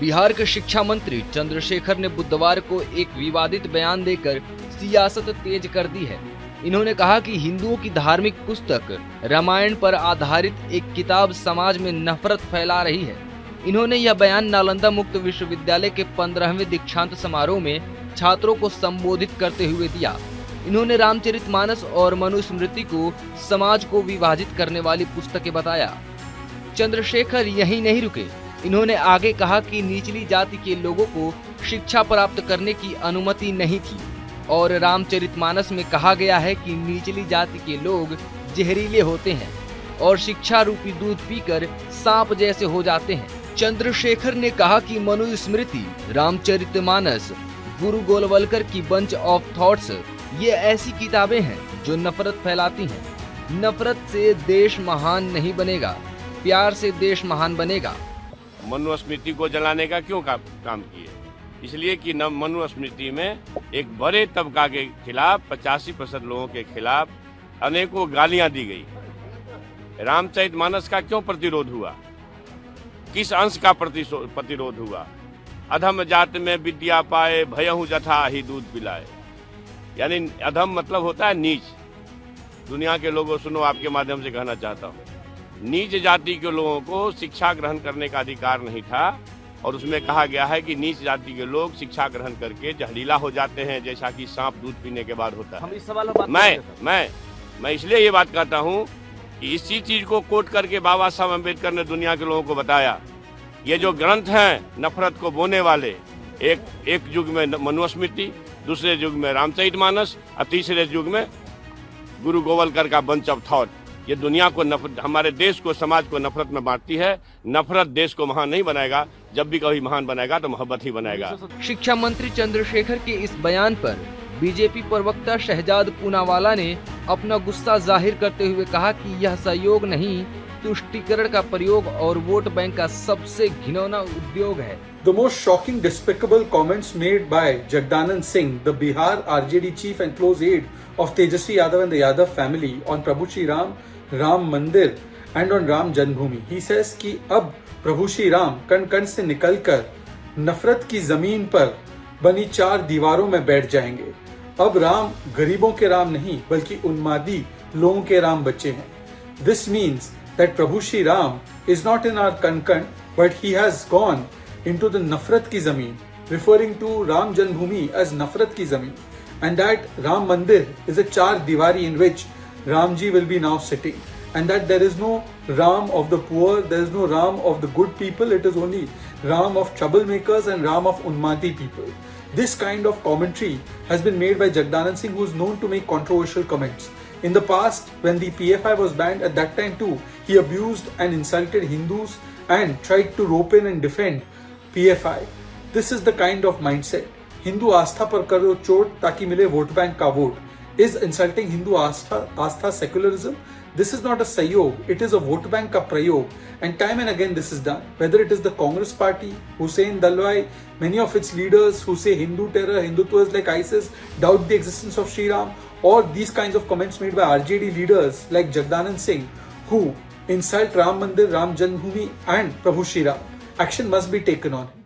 बिहार के शिक्षा मंत्री चंद्रशेखर ने बुधवार को एक विवादित बयान देकर सियासत तेज कर दी है। इन्होंने कहा कि हिंदुओं की धार्मिक पुस्तक रामायण पर आधारित एक किताब समाज में नफरत फैला रही है। इन्होंने यह बयान नालंदा मुक्त विश्वविद्यालय के 15वें दीक्षांत समारोह में छात्रों को संबोधित करते हुए दिया। इन्होंने रामचरितमानस और मनुस्मृति को समाज को विभाजित करने वाली पुस्तकें बताया। चंद्रशेखर यहीं नहीं रुके। इन्होंने आगे कहा कि निचली जाति के लोगों को शिक्षा प्राप्त करने की अनुमति नहीं थी और रामचरितमानस में कहा गया है कि निचली जाति के लोग जहरीले होते हैं और शिक्षा रूपी दूध पीकर सांप जैसे हो जाते हैं। चंद्रशेखर ने कहा कि मनुस्मृति, रामचरितमानस, गुरु गोलवलकर की बंच ऑफ थॉट्स ये ऐसी किताबें हैं जो नफरत फैलाती हैं। नफरत से देश महान नहीं बनेगा, प्यार से देश महान बनेगा। मनुस्मृति को जलाने का क्यों काम किए? इसलिए कि मनुस्मृति में एक बड़े तबका के खिलाफ 85% लोगों के खिलाफ अनेकों गालियां दी गई। रामचरितमानस का क्यों प्रतिरोध हुआ? किस अंश का प्रतिरोध हुआ? अधम जात में विद्या पाए, भयहु जथा ही दूध पिलाए। यानी अधम मतलब होता है नीच। दुनिया के लोगों सुनो, आपके माध्यम से कहना चाहता हूँ, नीच जाति के लोगों को शिक्षा ग्रहण करने का अधिकार नहीं था और उसमें कहा गया है कि नीच जाति के लोग शिक्षा ग्रहण करके जहरीला हो जाते हैं, जैसा कि सांप दूध पीने के बाद होता है। हम इस सवाल में मैं इसलिए ये बात कहता हूँ कि इसी चीज को कोट करके बाबा साहब अम्बेडकर ने दुनिया के लोगों को बताया। ये जो ग्रंथ हैं नफरत को बोने वाले, एक युग में मनुस्मृति, दूसरे युग में रामचरितमानस और तीसरे युग में गुरु गोवलकर का बंच ऑफ थॉट, ये दुनिया को हमारे देश को, समाज को नफरत में बांटती है। नफरत देश को महान नहीं बनाएगा। जब भी कभी महान बनाएगा तो मोहब्बत ही बनाएगा। शिक्षा मंत्री चंद्रशेखर के इस बयान पर बीजेपी प्रवक्ता शहजाद पूनावाला ने अपना गुस्सा जाहिर करते हुए कहा कि यह सहयोग नहीं, तुष्टीकरण का प्रयोग और वोट बैंक का सबसे घिनौना उद्योग है। The most shocking, despicable comments made by Jagdanand Singh, the Bihar RJD chief and close aide of Tejasvi Yadav and the Yadav family, on Prabhu Shri Ram, Ram Mandir and on Ram Janmabhoomi. He says कि अब प्रभु श्री राम कण कण से निकलकर नफरत की जमीन पर बनी 4 दीवारों में बैठ जाएंगे। अब राम गरीबों के राम नहीं बल्कि उन्मादी लोगों के राम बच्चे हैं। This means that Prabhu Shri Ram is not in our Kankan, but he has gone into the Nafrat ki zameen, referring to Ram Janmabhoomi as Nafrat ki zameen, and that Ram Mandir is a 4 Diwari in which Ramji will be now sitting, and that there is no Ram of the poor, there is no Ram of the good people, it is only Ram of troublemakers and Ram of Unmati people. This kind of commentary has been made by Jagdanand Singh, who is known to make controversial comments. In the past, when the PFI was banned, at that time too, he abused and insulted Hindus and tried to rope in and defend PFI. This is the kind of mindset. Hindu आस्था पर करो चोट ताकि मिले vote bank का vote. Is insulting Hindu Aastha secularism? This is not a sayog, it is a vote bank ka prayog. And time and again this is done. Whether it is the Congress party, Hussain Dalwai, many of its leaders who say Hindu terror, Hindutva is like ISIS, doubt the existence of Shri Ram, or these kinds of comments made by RJD leaders like Jagdanand Singh, who insult Ram Mandir, Ram Janmabhoomi and Prabhu Shri Ram. Action must be taken on him.